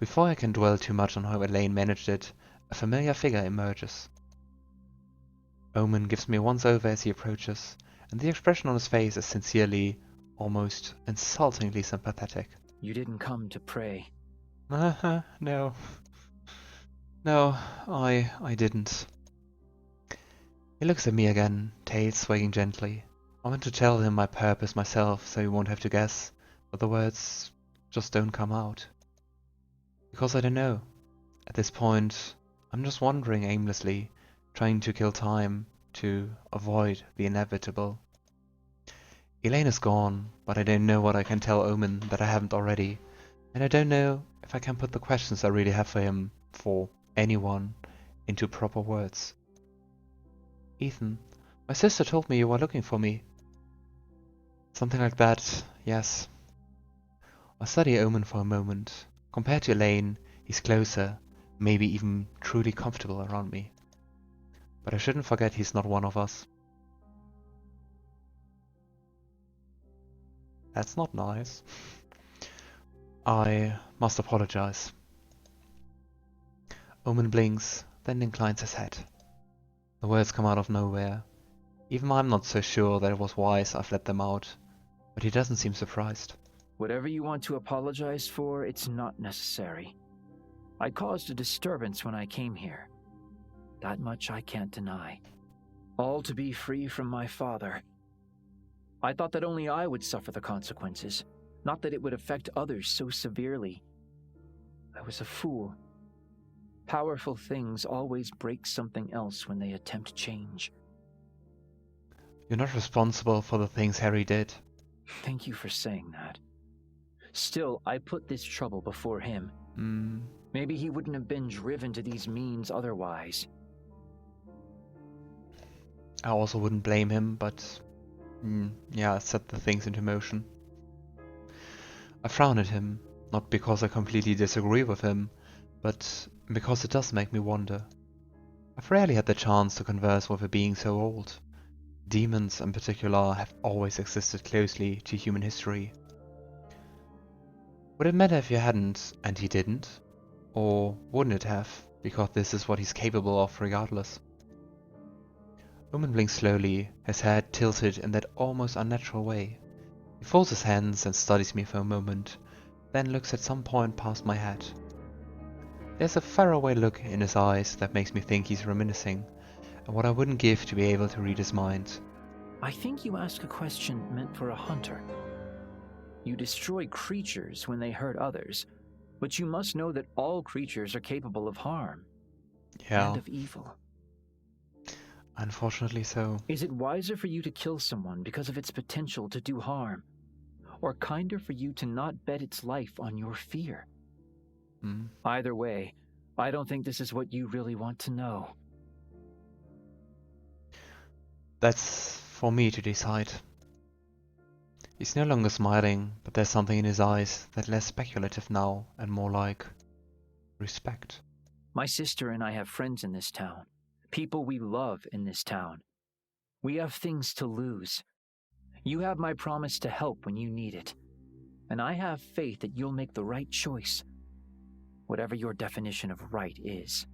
Before I can dwell too much on how Elaine managed it, a familiar figure emerges. Omen gives me a once-over as he approaches, and the expression on his face is sincerely, almost insultingly sympathetic. You didn't come to pray. No. No, I didn't. He looks at me again, tail swaying gently. I want to tell him my purpose myself so he won't have to guess, but the words just don't come out. Because I don't know. At this point, I'm just wandering aimlessly, trying to kill time, to avoid the inevitable. Elaine is gone, but I don't know what I can tell Omen that I haven't already, and I don't know if I can put the questions I really have for him, for anyone, into proper words. Ethan, my sister told me you were looking for me. Something like that, yes. I study Omen for a moment. Compared to Elaine, he's closer, maybe even truly comfortable around me. But I shouldn't forget he's not one of us. That's not nice. I must apologize. Omen blinks, then inclines his head. The words come out of nowhere. Even I'm not so sure that it was wise I've let them out, but he doesn't seem surprised. Whatever you want to apologize for, it's not necessary. I caused a disturbance when I came here. That much I can't deny. All to be free from my father. I thought that only I would suffer the consequences, not that it would affect others so severely. I was a fool. Powerful things always break something else when they attempt change. You're not responsible for the things Harry did. Thank you for saying that. Still, I put this trouble before him. Maybe he wouldn't have been driven to these means otherwise. I also wouldn't blame him, but yeah, set the things into motion. I frown at him, not because I completely disagree with him, but because it does make me wonder. I've rarely had the chance to converse with a being so old. Demons in particular have always existed closely to human history. Would it matter if you hadn't and he didn't? Or wouldn't it have, because this is what he's capable of regardless? Omen blinks slowly, his head tilted in that almost unnatural way. He folds his hands and studies me for a moment, then looks at some point past my head. There's a faraway look in his eyes that makes me think he's reminiscing, and what I wouldn't give to be able to read his mind. I think you ask a question meant for a hunter. You destroy creatures when they hurt others, but you must know that all creatures are capable of harm. Yeah. And of evil. Unfortunately so. Is it wiser for you to kill someone because of its potential to do harm? Or kinder for you to not bet its life on your fear? Either way, I don't think this is what you really want to know. That's for me to decide. He's no longer smiling, but there's something in his eyes that's less speculative now and more like respect. My sister and I have friends in this town. People we love in this town. We have things to lose. You have my promise to help when you need it. And I have faith that you'll make the right choice. Whatever your definition of right is.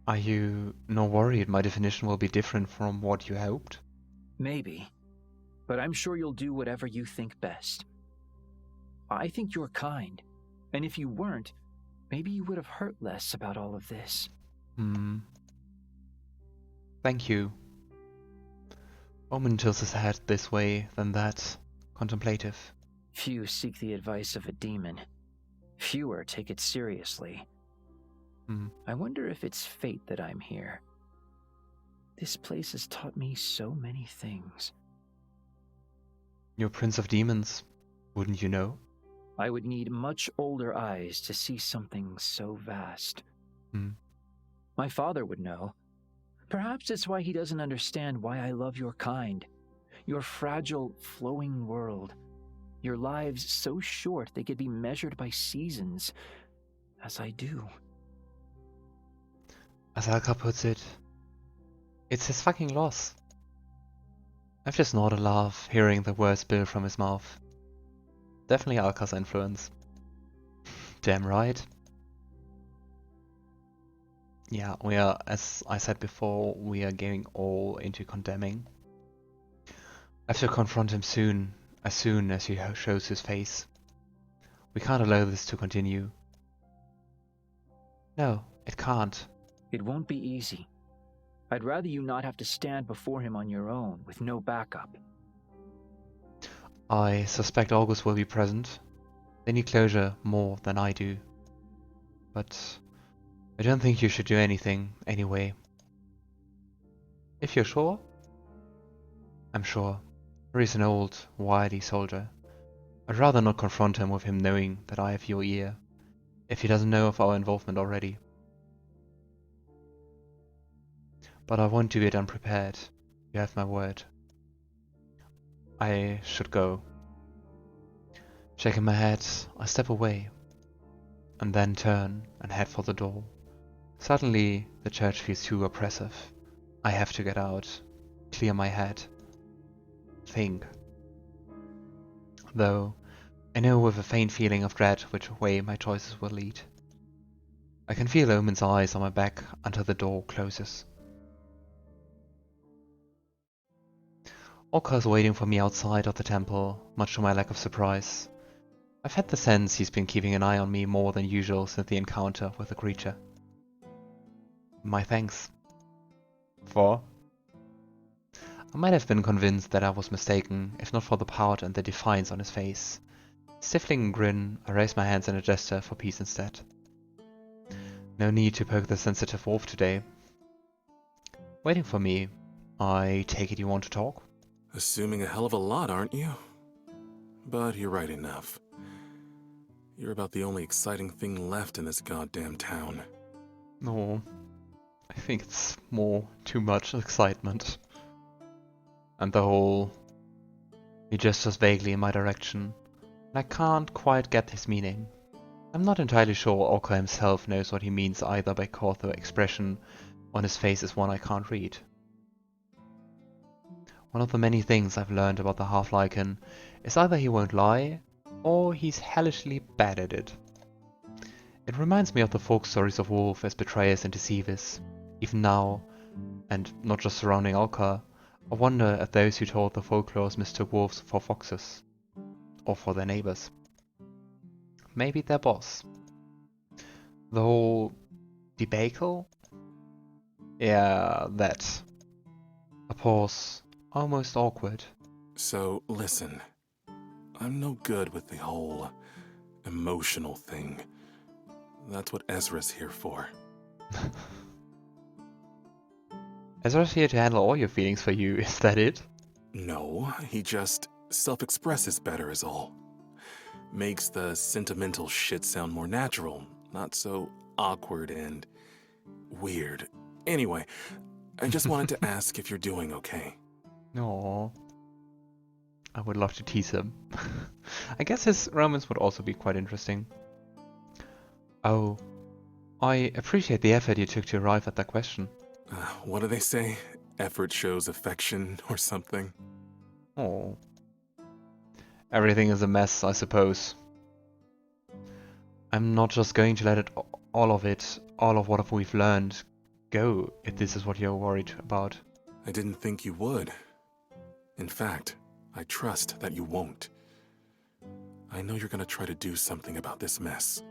Are you not worried my definition will be different from what you hoped? Maybe. But I'm sure you'll do whatever you think best. I think you're kind. And if you weren't, maybe you would have hurt less about all of this. Thank you. Omen tilts his head this way, then that, contemplative. Few seek the advice of a demon. Fewer take it seriously. I wonder if it's fate that I'm here. This place has taught me so many things. You're Prince of Demons, wouldn't you know? I would need much older eyes to see something so vast. My father would know. Perhaps it's why he doesn't understand why I love your kind. Your fragile, flowing world. Your lives so short they could be measured by seasons, as I do. As Alkar puts it, it's his fucking loss. I've just nodded a laugh, hearing the words spill from his mouth. Definitely Alkar's influence. Damn right. Yeah, we are, as I said before, we are going all into condemning. I have to confront him soon as he shows his face. We can't allow this to continue. No, it can't. It won't be easy. I'd rather you not have to stand before him on your own, with no backup. I suspect August will be present. They need closure more than I do. But I don't think you should do anything anyway. If you're sure? I'm sure. He's an old, wily soldier. I'd rather not confront him with him knowing that I have your ear, if he doesn't know of our involvement already. But I won't do it unprepared. You have my word. I should go. Shaking my head, I step away, and then turn and head for the door. Suddenly, the church feels too oppressive. I have to get out, clear my head, think. Though, I know with a faint feeling of dread which way my choices will lead. I can feel Omen's eyes on my back until the door closes. Alkar's waiting for me outside of the temple, much to my lack of surprise. I've had the sense he's been keeping an eye on me more than usual since the encounter with the creature. My thanks. For? I might have been convinced that I was mistaken, if not for the pout and the defiance on his face. Stifling a grin, I raised my hands in a gesture for peace instead. No need to poke the sensitive wolf today. Waiting for me. I take it you want to talk? Assuming a hell of a lot, aren't you? But you're right enough. You're about the only exciting thing left in this goddamn town. No, I think it's more too much excitement. And the whole... He gestures vaguely in my direction, and I can't quite get his meaning. I'm not entirely sure Alkar himself knows what he means either, because the expression on his face is one I can't read. One of the many things I've learned about the half-lycan is either he won't lie, or he's hellishly bad at it. It reminds me of the folk stories of wolves as betrayers and deceivers. Even now, and not just surrounding Alkar, I wonder at those who told the folklores mistook wolves for foxes. Or for their neighbors. Maybe their boss. The whole debacle? Yeah, that. A pause. Almost awkward. So, listen. I'm no good with the whole emotional thing. That's what Ezra's here for. Ezra's here to handle all your feelings for you, is that it? No, he just self-expresses better is all. Makes the sentimental shit sound more natural, not so awkward and weird. Anyway, I just wanted to ask if you're doing okay. Aww. I would love to tease him. I guess his romance would also be quite interesting. Oh, I appreciate the effort you took to arrive at that question. What do they say? Effort shows affection or something? Oh. Everything is a mess, I suppose. I'm not just going to let all of what we've learned, go if this is what you're worried about. I didn't think you would. In fact, I trust that you won't. I know you're gonna try to do something about this mess.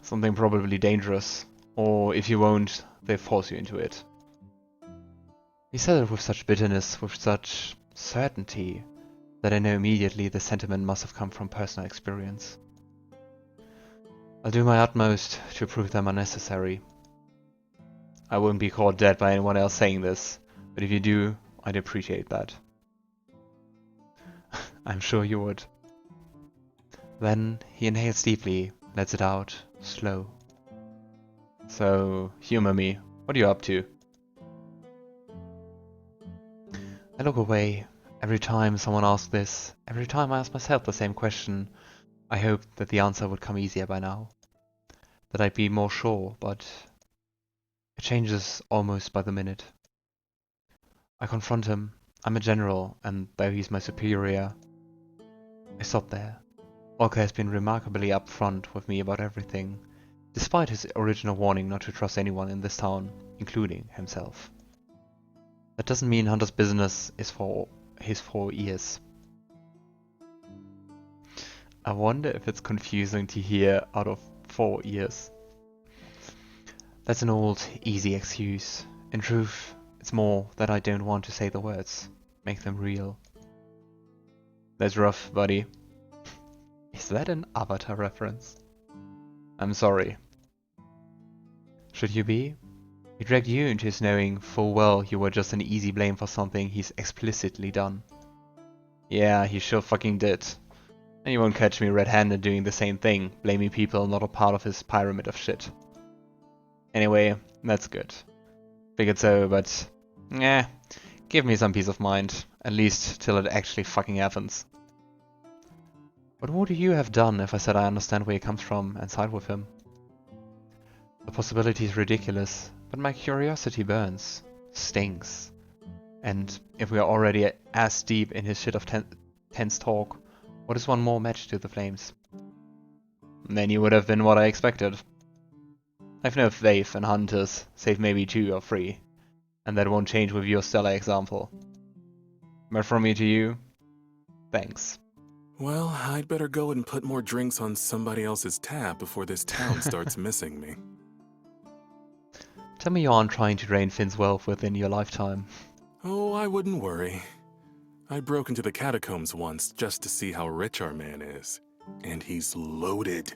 Something probably dangerous. Or if you won't, they force you into it. He said it with such bitterness, with such certainty, that I know immediately the sentiment must have come from personal experience. I'll do my utmost to prove them unnecessary. I won't be caught dead by anyone else saying this, but if you do, I'd appreciate that. I'm sure you would. Then he inhales deeply, lets it out, slow. So, humor me. What are you up to? I look away. Every time someone asks this, every time I ask myself the same question, I hoped that the answer would come easier by now. That I'd be more sure, but it changes almost by the minute. I confront him. I'm a general, and though he's my superior, I stop there. Alkar has been remarkably upfront with me about everything, despite his original warning not to trust anyone in this town, including himself. That doesn't mean Hunter's business is for his 4 ears. I wonder if it's confusing to hear out of 4 ears. That's an old, easy excuse. In truth, it's more that I don't want to say the words, make them real. That's rough, buddy. Is that an Avatar reference? I'm sorry. Should you be? He dragged you into his knowing full well you were just an easy blame for something he's explicitly done. Yeah, he sure fucking did. And you won't catch me red-handed doing the same thing, blaming people not a part of his pyramid of shit. Anyway, that's good. Figured so, but... give me some peace of mind. At least till it actually fucking happens. What would you have done if I said I understand where he comes from and side with him? The possibility is ridiculous, but my curiosity burns. Stings. And if we are already as deep in his shit of tense talk, what is one more match to the flames? Then you would have been what I expected. I've no faith in hunters, save maybe 2 or 3, and that won't change with your stellar example. But from me to you, thanks. Well, I'd better go and put more drinks on somebody else's tab before this town starts missing me. Tell me you aren't trying to drain Finn's wealth within your lifetime. Oh, I wouldn't worry. I broke into the catacombs once just to see how rich our man is. And he's loaded.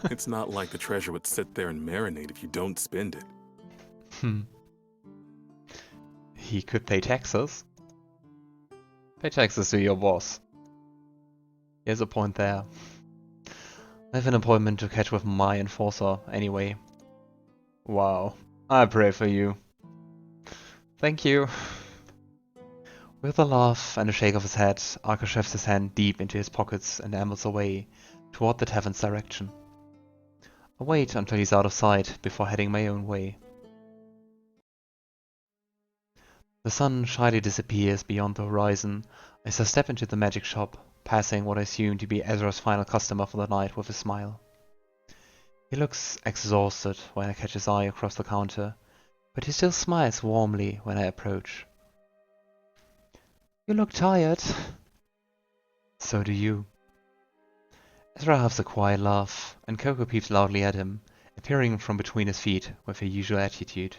It's not like the treasure would sit there and marinate if you don't spend it. He could pay taxes. Pay taxes to your boss. Here's a point there. I have an appointment to catch with my enforcer anyway. Wow. I pray for you. Thank you. With a laugh and a shake of his head, Alkar shoves his hand deep into his pockets and ambles away toward the tavern's direction. I wait until he's out of sight before heading my own way. The sun shyly disappears beyond the horizon as I step into the magic shop, passing what I assume to be Ezra's final customer for the night with a smile. He looks exhausted when I catch his eye across the counter, but he still smiles warmly when I approach. You look tired. So do you. Ezra has a quiet laugh, and Coco peeps loudly at him, appearing from between his feet with her usual attitude.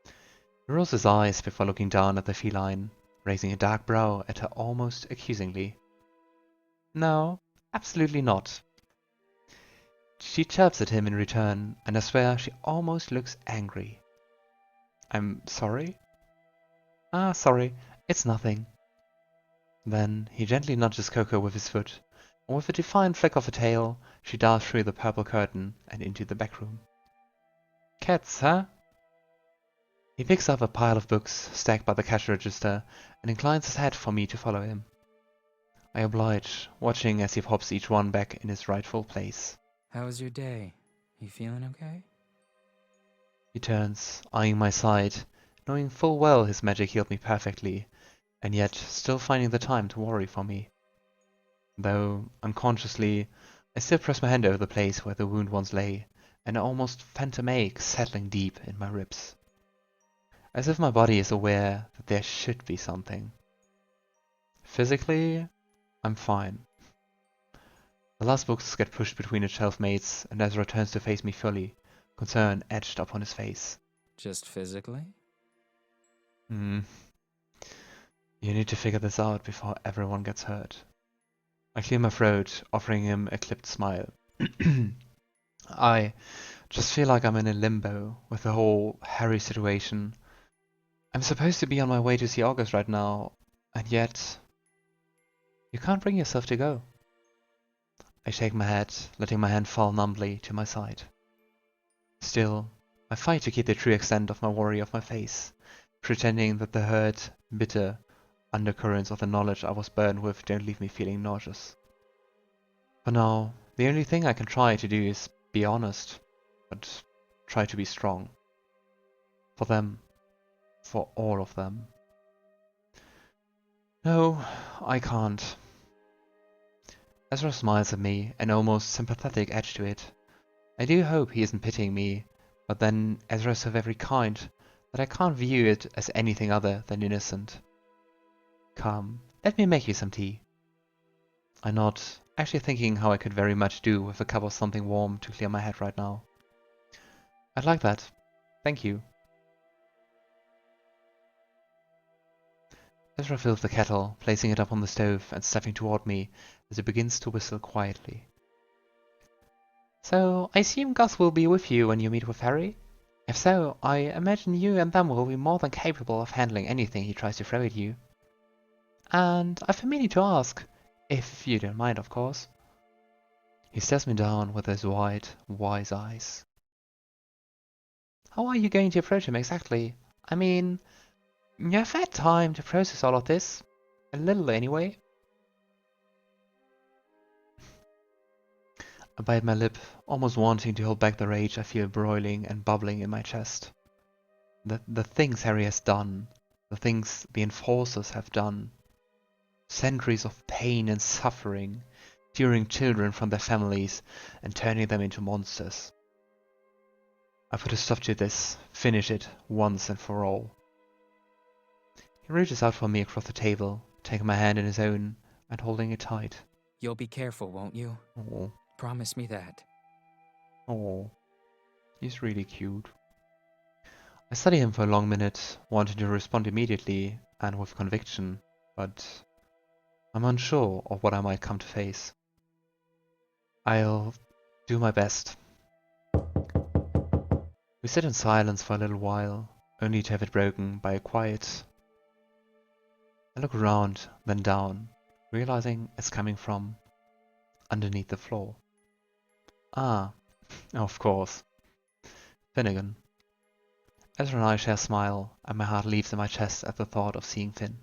He rolls his eyes before looking down at the feline, raising a dark brow at her almost accusingly. No, absolutely not. She chirps at him in return, and I swear she almost looks angry. I'm sorry? Ah, sorry, it's nothing. Then he gently nudges Coco with his foot, and with a defiant flick of her tail, she darts through the purple curtain and into the back room. Cats, huh? He picks up a pile of books stacked by the cash register and inclines his head for me to follow him. I oblige, watching as he pops each one back in its rightful place. How was your day? You feeling okay? He turns, eyeing my side, knowing full well his magic healed me perfectly, and yet still finding the time to worry for me. Though, unconsciously, I still press my hand over the place where the wound once lay, an almost phantom ache settling deep in my ribs. As if my body is aware that there should be something. Physically, I'm fine. The last books get pushed between its shelf mates, and Ezra turns to face me fully, concern etched upon his face. Just physically? You need to figure this out before everyone gets hurt. I clear my throat, offering him a clipped smile. I just feel like I'm in a limbo with the whole Harry situation. I'm supposed to be on my way to see August right now, and yet... You can't bring yourself to go. I shake my head, letting my hand fall numbly to my side. Still, I fight to keep the true extent of my worry off my face, pretending that the hurt, bitter undercurrents of the knowledge I was burdened with don't leave me feeling nauseous. For now, the only thing I can try to do is be honest, but try to be strong. For them. For all of them. No, I can't. Ezra smiles at me, an almost sympathetic edge to it. I do hope he isn't pitying me, but then Ezra is so very kind that I can't view it as anything other than innocent. Come, let me make you some tea. I nod, actually thinking how I could very much do with a cup of something warm to clear my head right now. I'd like that. Thank you. Ezra fills the kettle, placing it up on the stove and stepping toward me as he begins to whistle quietly. So, I assume Gus will be with you when you meet with Harry? If so, I imagine you and them will be more than capable of handling anything he tries to throw at you. And I've been meaning to ask, if you don't mind, of course. He stares me down with those wide, wise eyes. How are you going to approach him exactly? I mean, you've had time to process all of this. A little, anyway. I bite my lip, almost wanting to hold back the rage I feel broiling and bubbling in my chest. The things Harry has done, the things the enforcers have done. Centuries of pain and suffering, tearing children from their families and turning them into monsters. I put a stop to this, finish it once and for all. He reaches out for me across the table, taking my hand in his own and holding it tight. You'll be careful, won't you? Oh, Promise me that. oh, he's really cute. I study him for a long minute, wanting to respond immediately and with conviction, but I'm unsure of what I might come to face. I'll do my best. We sit in silence for a little while, only to have it broken by a quiet. I look around, then down, realizing it's coming from underneath the floor. Ah, of course. Finnegan. Ezra and I share a smile, and my heart leaps in my chest at the thought of seeing Finn.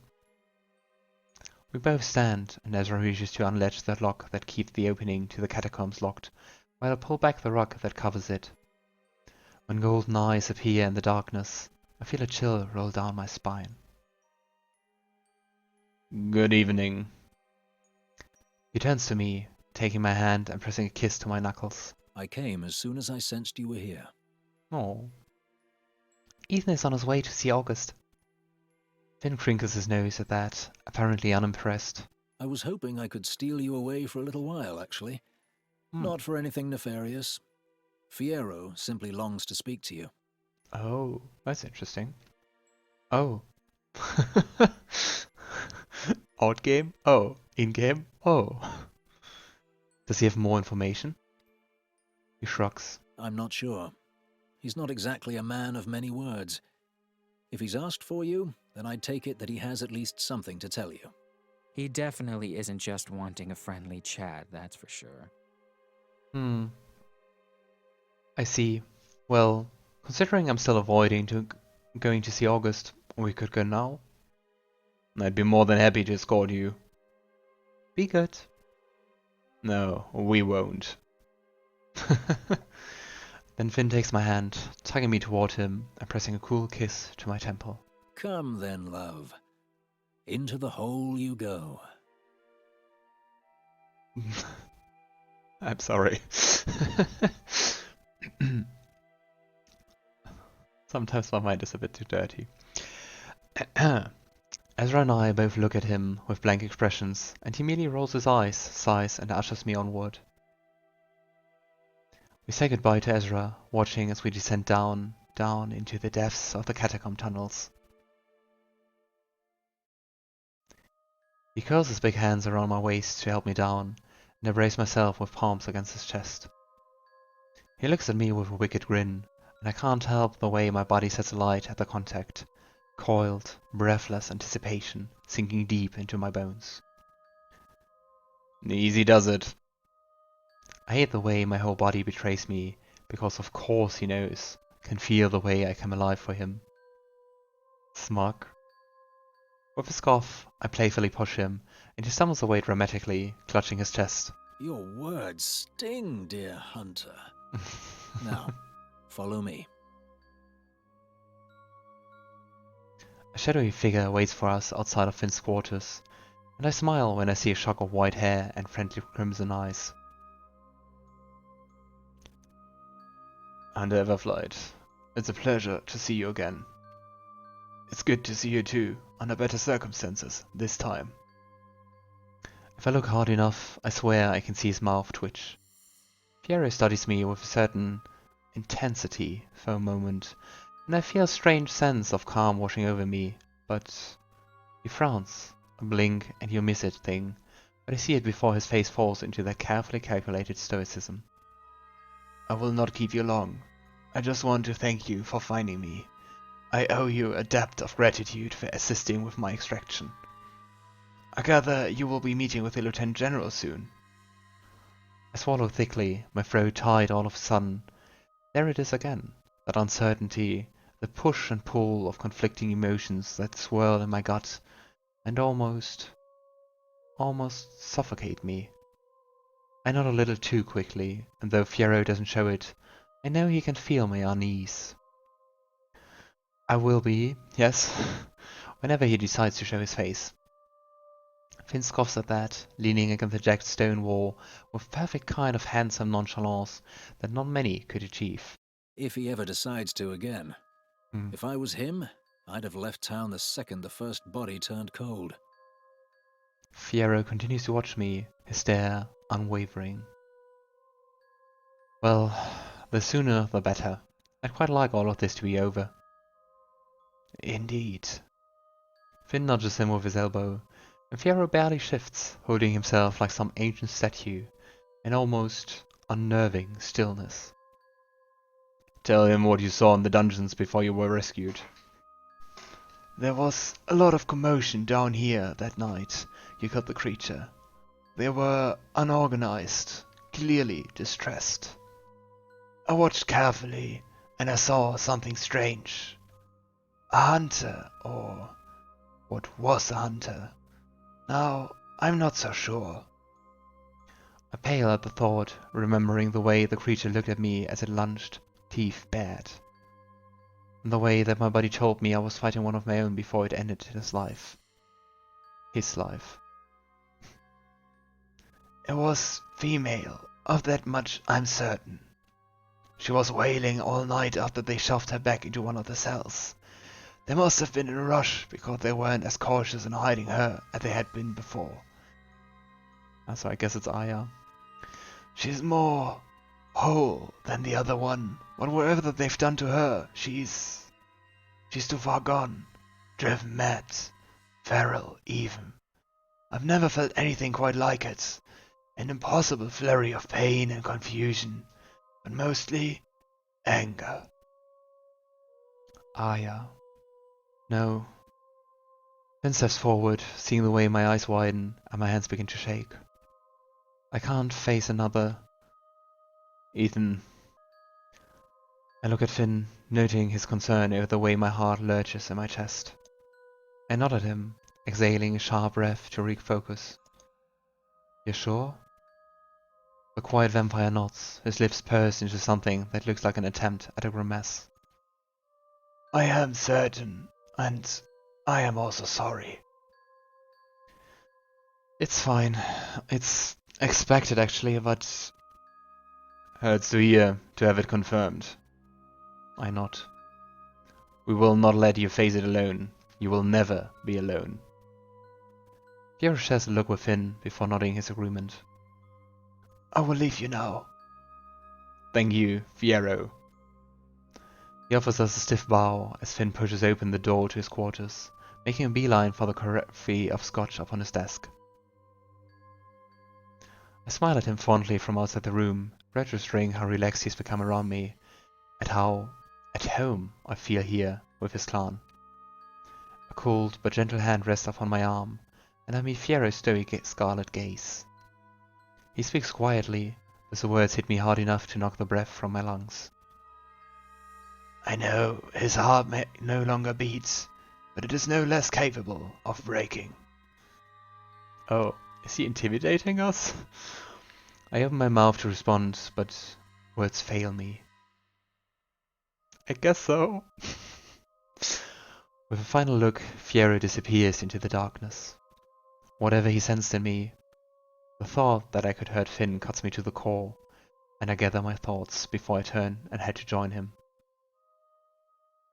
We both stand, and Ezra reaches to unlatch the lock that keeps the opening to the catacombs locked, while I pull back the rug that covers it. When golden eyes appear in the darkness, I feel a chill roll down my spine. Good evening. He turns to me, taking my hand and pressing a kiss to my knuckles. I came as soon as I sensed you were here. Oh. Ethan is on his way to see August. Finn crinkles his nose at that, apparently unimpressed. I was hoping I could steal you away for a little while, actually. Not for anything nefarious. Fierro simply longs to speak to you. Oh, that's interesting. Oh. Out game? Oh. In game? Oh. Does he have more information? He shrugs. I'm not sure. He's not exactly a man of many words. If he's asked for you, then I'd take it that he has at least something to tell you. He definitely isn't just wanting a friendly chat, that's for sure. I see. Well, considering I'm still avoiding going to see August, we could go now. I'd be more than happy to escort you. Be good. No, we won't. Then Finn takes my hand, tugging me toward him and pressing a cool kiss to my temple. Come then, love. Into the hole you go. I'm sorry. Sometimes my mind is a bit too dirty. Ezra and I both look at him with blank expressions, and he merely rolls his eyes, sighs, and ushers me onward. We say goodbye to Ezra, watching as we descend down into the depths of the catacomb tunnels. He curls his big hands around my waist to help me down, and I brace myself with palms against his chest. He looks at me with a wicked grin, and I can't help the way my body sets alight at the contact, coiled, breathless anticipation sinking deep into my bones. Easy does it. I hate the way my whole body betrays me, because of course he knows, can feel the way I come alive for him. Smug. With a scoff, I playfully push him, and he stumbles away dramatically, clutching his chest. Your words sting, dear Hunter. Now, follow me. A shadowy figure waits for us outside of Finn's quarters, and I smile when I see a shock of white hair and friendly crimson eyes. Hunter Everflight, it's a pleasure to see you again. It's good to see you too, under better circumstances, this time. If I look hard enough, I swear I can see his mouth twitch. Fiero studies me with a certain intensity for a moment, and I feel a strange sense of calm washing over me, but he frowns, a blink and you miss it thing, but I see it before his face falls into that carefully calculated stoicism. I will not keep you long. I just want to thank you for finding me. I owe you a debt of gratitude for assisting with my extraction. I gather you will be meeting with the Lieutenant General soon. I swallow thickly, my throat tight all of a sudden. There it is again, that uncertainty, the push and pull of conflicting emotions that swirl in my gut and almost suffocate me. I nod a little too quickly, and though Fiero doesn't show it, I know he can feel my unease. I will be, yes, whenever he decides to show his face. Finn scoffs at that, leaning against the jagged stone wall with perfect kind of handsome nonchalance that not many could achieve. If he ever decides to again. Hmm. If I was him, I'd have left town the second the first body turned cold. Fiero continues to watch me, his stare unwavering. Well, the sooner the better. I'd quite like all of this to be over. Indeed. Finn nudges him with his elbow, and Fiero barely shifts, holding himself like some ancient statue, in almost unnerving stillness. Tell him what you saw in the dungeons before you were rescued. There was a lot of commotion down here that night you got the creature. They were unorganized, clearly distressed. I watched carefully, and I saw something strange. A hunter, or what was a hunter. Now, I'm not so sure. I pale at the thought, remembering the way the creature looked at me as it lunged, teeth bared. And the way that my body told me I was fighting one of my own before it ended his life. His life. It was female, of that much I'm certain. She was wailing all night after they shoved her back into one of the cells. They must have been in a rush because they weren't as cautious in hiding her as they had been before. So I guess it's Aya. She's more whole than the other one, but whatever that they've done to her, she's too far gone, driven mad, feral even. I've never felt anything quite like it. An impossible flurry of pain and confusion, but mostly anger. Aya. No. Finn steps forward, seeing the way my eyes widen and my hands begin to shake. I can't face another. Ethan. I look at Finn, noting his concern over the way my heart lurches in my chest. I nod at him, exhaling a sharp breath to refocus. You're sure? The quiet vampire nods, his lips pursed into something that looks like an attempt at a grimace. I am certain, and I am also sorry. It's fine. It's expected actually, but hurts to hear, to have it confirmed. I nod. We will not let you face it alone. You will never be alone. Fiero shares a look with Finn before nodding his agreement. I will leave you now. Thank you, Fiero. He offers us a stiff bow as Finn pushes open the door to his quarters, making a beeline for the carafe of scotch upon his desk. I smile at him fondly from outside the room, registering how relaxed he's become around me, and how at home I feel here with his clan. A cold but gentle hand rests upon my arm, and I meet Fiero's stoic scarlet gaze. He speaks quietly, as the words hit me hard enough to knock the breath from my lungs. I know his heart may no longer beat, but it is no less capable of breaking. Oh, is he intimidating us? I open my mouth to respond, but words fail me. I guess so. With a final look, Fiero disappears into the darkness. Whatever he sensed in me, the thought that I could hurt Finn cuts me to the core, and I gather my thoughts before I turn and head to join him.